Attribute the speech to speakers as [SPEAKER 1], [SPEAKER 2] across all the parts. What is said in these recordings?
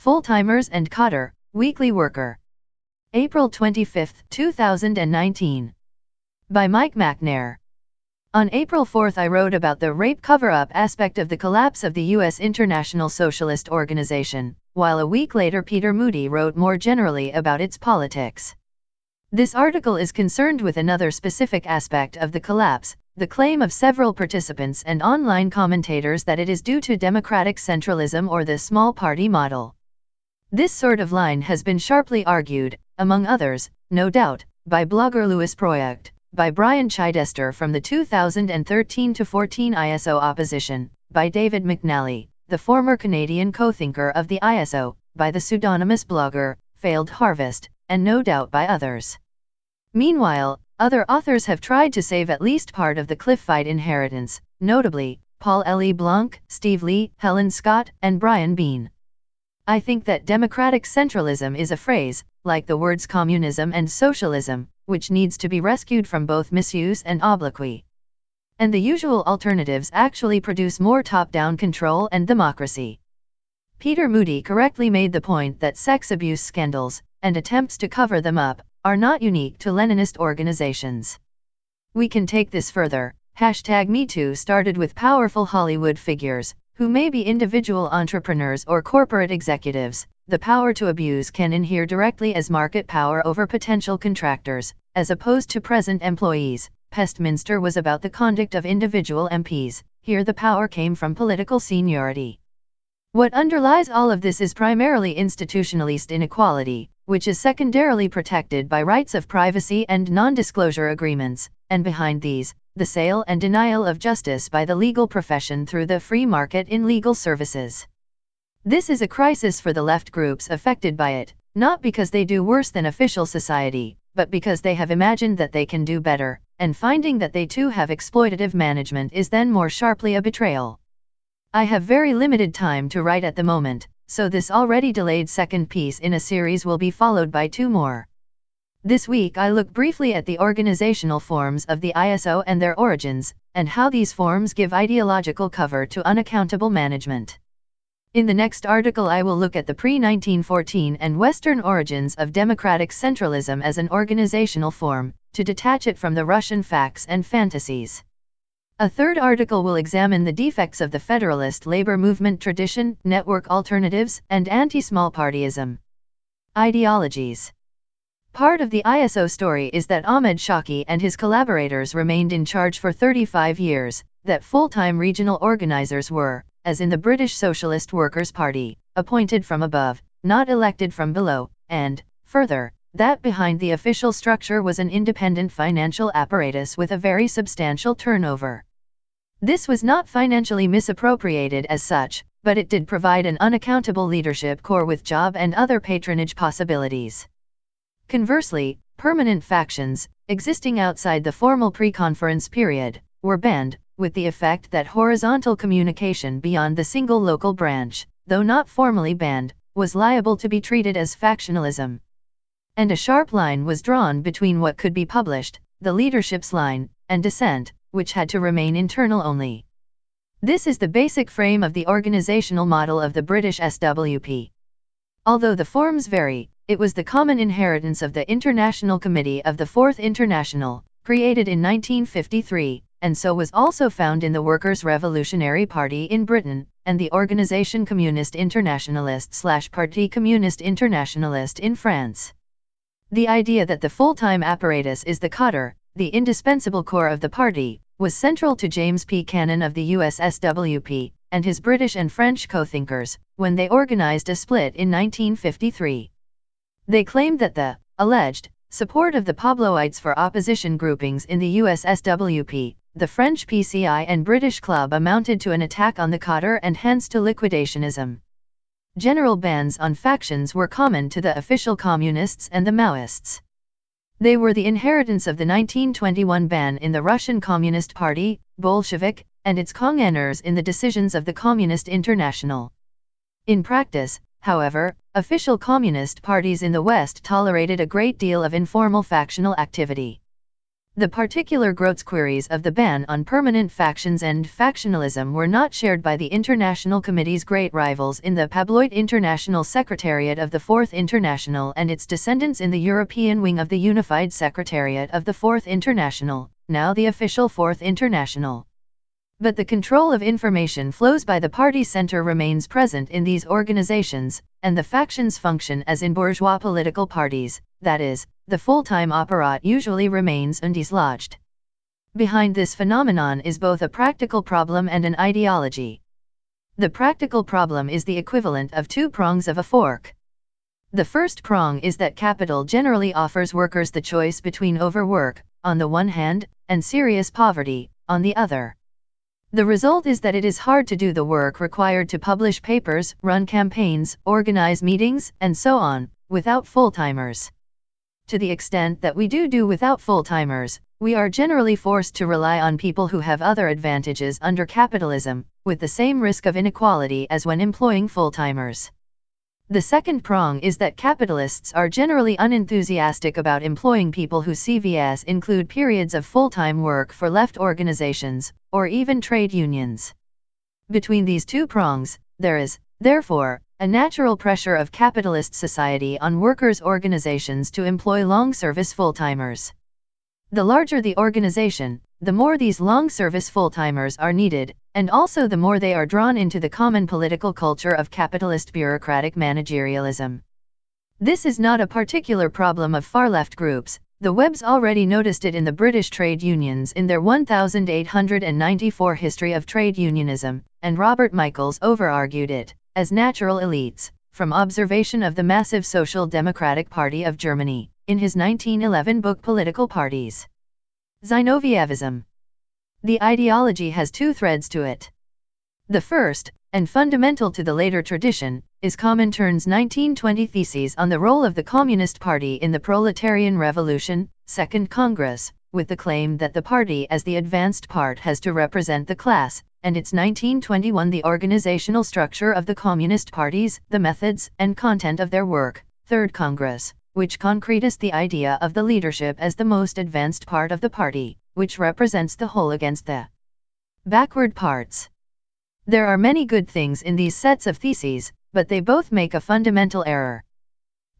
[SPEAKER 1] Full-timers and cadre, weekly worker. April 25, 2019. By Mike Macnair. On April 4 I wrote about the rape cover-up aspect of the collapse of the US International Socialist Organization, while a week later Peter Moody wrote more generally about its politics. This article is concerned with another specific aspect of the collapse, the claim of several participants and online commentators that it is due to democratic centralism or the small party model. This sort of line has been sharply argued, among others, no doubt, by blogger Louis Proyect, by Brian Chidester from the 2013-14 ISO opposition, by David McNally, the former Canadian co-thinker of the ISO, by the pseudonymous blogger, Failed Harvest, and no doubt by others. Meanwhile, other authors have tried to save at least part of the Cliffite inheritance, notably, Paul L. Blanc, Steve Leigh, Helen Scott, and Brian Bean. I think that democratic centralism is a phrase, like the words communism and socialism, which needs to be rescued from both misuse and obloquy. And the usual alternatives actually produce more top-down control and democracy. Peter Moody correctly made the point that sex abuse scandals, and attempts to cover them up, are not unique to Leninist organizations. We can take this further. #MeToo started with powerful Hollywood figures, who may be individual entrepreneurs or corporate executives. The power to abuse can inhere directly as market power over potential contractors, as opposed to present employees. Westminster was about the conduct of individual MPs, here the power came from political seniority. What underlies all of this is primarily institutionalist inequality, which is secondarily protected by rights of privacy and non-disclosure agreements, and behind these, the sale and denial of justice by the legal profession through the free market in legal services. This is a crisis for the left groups affected by it, not because they do worse than official society, but because they have imagined that they can do better, and finding that they too have exploitative management is then more sharply a betrayal. I have very limited time to write at the moment, so this already delayed second piece in a series will be followed by 2 more. This week I look briefly at the organizational forms of the ISO and their origins, and how these forms give ideological cover to unaccountable management. In the next article I will look at the pre-1914 and Western origins of democratic centralism as an organizational form, to detach it from the Russian facts and fantasies. A third article will examine the defects of the Federalist labor movement tradition, network alternatives, and anti-small-partyism ideologies. Part of the ISO story is that Ahmed Shawki and his collaborators remained in charge for 35 years, that full-time regional organizers were, as in the British Socialist Workers' Party, appointed from above, not elected from below, and, further, that behind the official structure was an independent financial apparatus with a very substantial turnover. This was not financially misappropriated as such, but it did provide an unaccountable leadership core with job and other patronage possibilities. Conversely, permanent factions, existing outside the formal pre-conference period, were banned, with the effect that horizontal communication beyond the single local branch, though not formally banned, was liable to be treated as factionalism. And a sharp line was drawn between what could be published, the leadership's line, and dissent, which had to remain internal only. This is the basic frame of the organizational model of the British SWP. Although the forms vary, it was the common inheritance of the International Committee of the Fourth International, created in 1953, and so was also found in the Workers' Revolutionary Party in Britain, and the Organisation Communiste Internationaliste/Parti Communiste Internationaliste in France. The idea that the full-time apparatus is the cadre, the indispensable core of the party, was central to James P. Cannon of the US SWP, and his British and French co-thinkers, when they organized a split in 1953. They claimed that the alleged support of the Pabloites for opposition groupings in the US SWP, the French PCI and British Club amounted to an attack on the cadre and hence to liquidationism. General bans on factions were common to the official communists and the Maoists. They were the inheritance of the 1921 ban in the Russian Communist Party, Bolshevik, and its congeners in the decisions of the Communist International. In practice, however, official communist parties in the West tolerated a great deal of informal factional activity. The particular gross queries of the ban on permanent factions and factionalism were not shared by the International Committee's great rivals in the tabloid International Secretariat of the Fourth International and its descendants in the European wing of the Unified Secretariat of the Fourth International, now the official Fourth International. But the control of information flows by the party center remains present in these organizations, and the factions function as in bourgeois political parties, that is, the full-time apparat usually remains undislodged. Behind this phenomenon is both a practical problem and an ideology. The practical problem is the equivalent of two prongs of a fork. The first prong is that capital generally offers workers the choice between overwork, on the one hand, and serious poverty, on the other. The result is that it is hard to do the work required to publish papers, run campaigns, organize meetings, and so on, without full-timers. To the extent that we do without full-timers, we are generally forced to rely on people who have other advantages under capitalism, with the same risk of inequality as when employing full-timers. The second prong is that capitalists are generally unenthusiastic about employing people whose CVs include periods of full-time work for left organizations, or even trade unions. Between these two prongs, there is, therefore, a natural pressure of capitalist society on workers' organizations to employ long-service full-timers. The larger the organization, the more these long-service full-timers are needed, and also the more they are drawn into the common political culture of capitalist bureaucratic managerialism. This is not a particular problem of far-left groups. The Webbs already noticed it in the British trade unions in their 1894 History of Trade Unionism, and Robert Michaels over-argued it, as natural elites, from observation of the massive Social Democratic Party of Germany, in his 1911 book Political Parties. Zinovievism. The ideology has two threads to it. The first, and fundamental to the later tradition, is Comintern's 1920 theses on the role of the Communist Party in the Proletarian Revolution, Second Congress, with the claim that the party as the advanced part has to represent the class, and its 1921 The Organizational Structure of the Communist Parties, the Methods and Content of Their Work, Third Congress, which concretized the idea of the leadership as the most advanced part of the party, which represents the whole against the backward parts. There are many good things in these sets of theses, but they both make a fundamental error.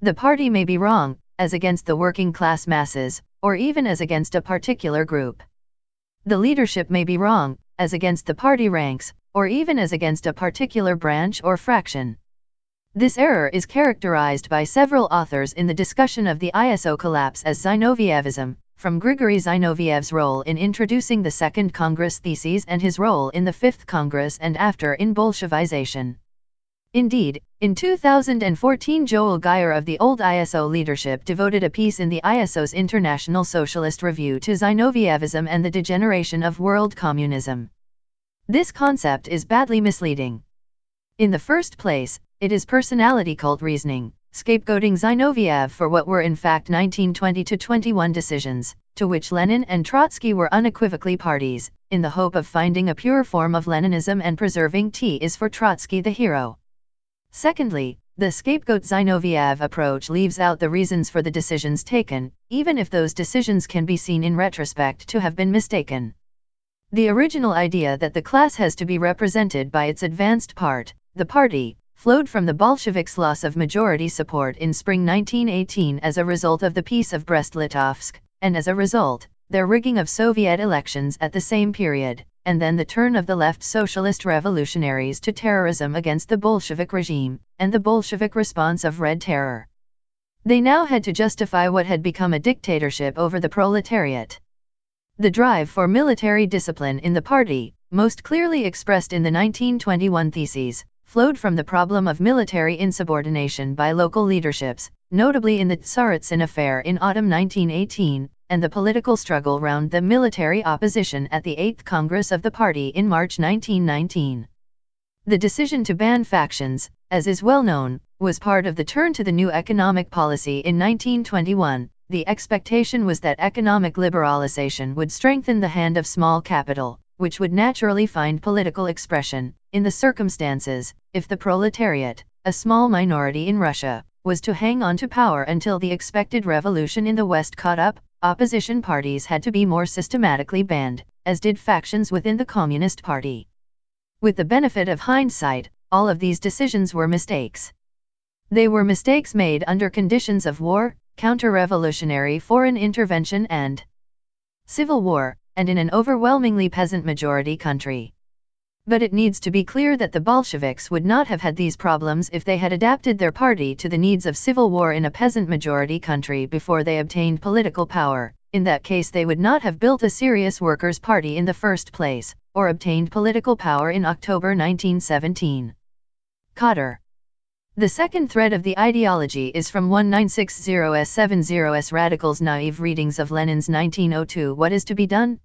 [SPEAKER 1] The party may be wrong, as against the working class masses, or even as against a particular group. The leadership may be wrong, as against the party ranks, or even as against a particular branch or fraction. This error is characterized by several authors in the discussion of the ISO collapse as Zinovievism, from Grigory Zinoviev's role in introducing the Second Congress theses and his role in the Fifth Congress and after in Bolshevization. Indeed, in 2014 Joel Geyer of the old ISO leadership devoted a piece in the ISO's International Socialist Review to Zinovievism and the degeneration of world communism. This concept is badly misleading. In the first place, it is personality cult reasoning, scapegoating Zinoviev for what were in fact 1920-21 decisions, to which Lenin and Trotsky were unequivocally parties, in the hope of finding a pure form of Leninism and preserving T is for Trotsky the hero. Secondly, the scapegoat Zinoviev approach leaves out the reasons for the decisions taken, even if those decisions can be seen in retrospect to have been mistaken. The original idea that the class has to be represented by its advanced part, the party, flowed from the Bolsheviks' loss of majority support in spring 1918 as a result of the Peace of Brest-Litovsk, and as a result, their rigging of Soviet elections at the same period, and then the turn of the left socialist revolutionaries to terrorism against the Bolshevik regime, and the Bolshevik response of Red Terror. They now had to justify what had become a dictatorship over the proletariat. The drive for military discipline in the party, most clearly expressed in the 1921 theses, flowed from the problem of military insubordination by local leaderships, notably in the Tsaritsyn affair in autumn 1918, and the political struggle round the military opposition at the 8th Congress of the party in March 1919. The decision to ban factions, as is well known, was part of the turn to the new economic policy in 1921. The expectation was that economic liberalization would strengthen the hand of small capital, which would naturally find political expression, in the circumstances, if the proletariat, a small minority in Russia, was to hang on to power until the expected revolution in the West caught up, opposition parties had to be more systematically banned, as did factions within the Communist Party. With the benefit of hindsight, all of these decisions were mistakes. They were mistakes made under conditions of war, counter-revolutionary foreign intervention and civil war, and in an overwhelmingly peasant-majority country. But it needs to be clear that the Bolsheviks would not have had these problems if they had adapted their party to the needs of civil war in a peasant-majority country before they obtained political power. In that case they would not have built a serious workers' party in the first place, or obtained political power in October 1917. Cadre. The second thread of the ideology is from 1960s-70s Radicals' naive readings of Lenin's 1902 What is to be done?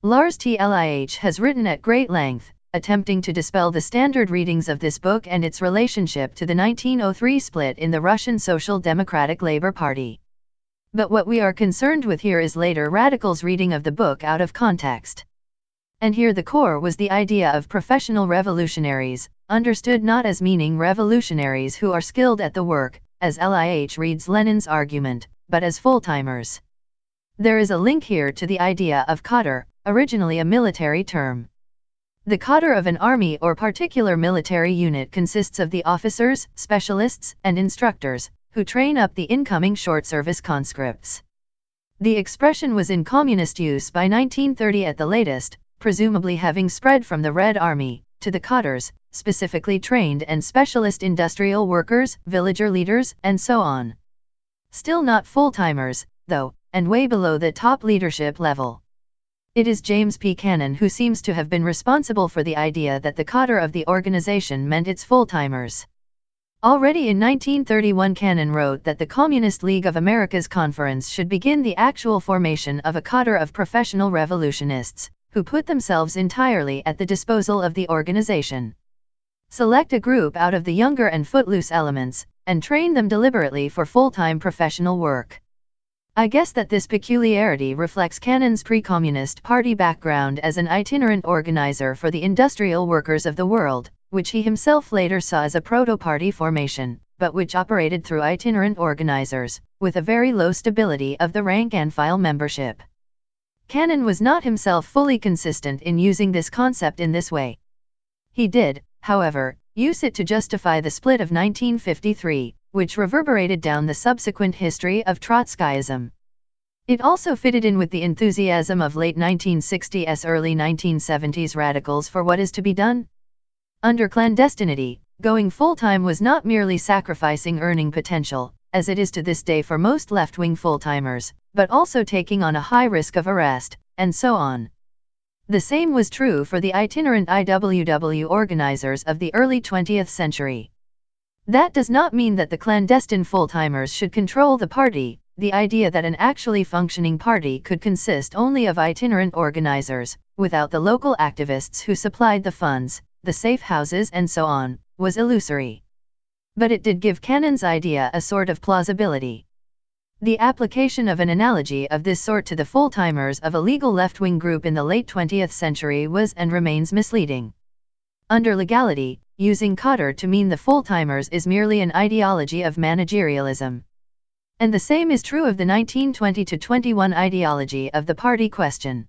[SPEAKER 1] Lars Tlich has written at great length, attempting to dispel the standard readings of this book and its relationship to the 1903 split in the Russian Social Democratic Labour Party. But what we are concerned with here is later Radicals' reading of the book out of context. And here the core was the idea of professional revolutionaries, understood not as meaning revolutionaries who are skilled at the work, as Lich reads Lenin's argument, but as full-timers. There is a link here to the idea of cadre, originally a military term. The cadre of an army or particular military unit consists of the officers, specialists, and instructors, who train up the incoming short-service conscripts. The expression was in communist use by 1930 at the latest, presumably having spread from the Red Army to the cadres, specifically trained and specialist industrial workers, villager leaders, and so on. Still not full-timers, though, and way below the top leadership level. It is James P. Cannon who seems to have been responsible for the idea that the cadre of the organization meant its full-timers. Already in 1931 Cannon wrote that the Communist League of America's conference should begin the actual formation of a cadre of professional revolutionists, who put themselves entirely at the disposal of the organization. Select a group out of the younger and footloose elements, and train them deliberately for full-time professional work. I guess that this peculiarity reflects Cannon's pre-communist party background as an itinerant organizer for the industrial workers of the world, which he himself later saw as a proto-party formation, but which operated through itinerant organizers, with a very low stability of the rank-and-file membership. Cannon was not himself fully consistent in using this concept in this way. He did, however, use it to justify the split of 1953, which reverberated down the subsequent history of Trotskyism. It also fitted in with the enthusiasm of late 1960s early 1970s radicals for what is to be done. Under clandestinity, going full-time was not merely sacrificing earning potential, as it is to this day for most left-wing full-timers, but also taking on a high risk of arrest, and so on. The same was true for the itinerant IWW organizers of the early 20th century. That does not mean that the clandestine full-timers should control the party. The idea that an actually functioning party could consist only of itinerant organizers, without the local activists who supplied the funds, the safe houses and so on, was illusory. But it did give Cannon's idea a sort of plausibility. The application of an analogy of this sort to the full-timers of a legal left-wing group in the late 20th century was and remains misleading. Under legality, using cadre to mean the full-timers is merely an ideology of managerialism. And the same is true of the 1920-21 ideology of the party question.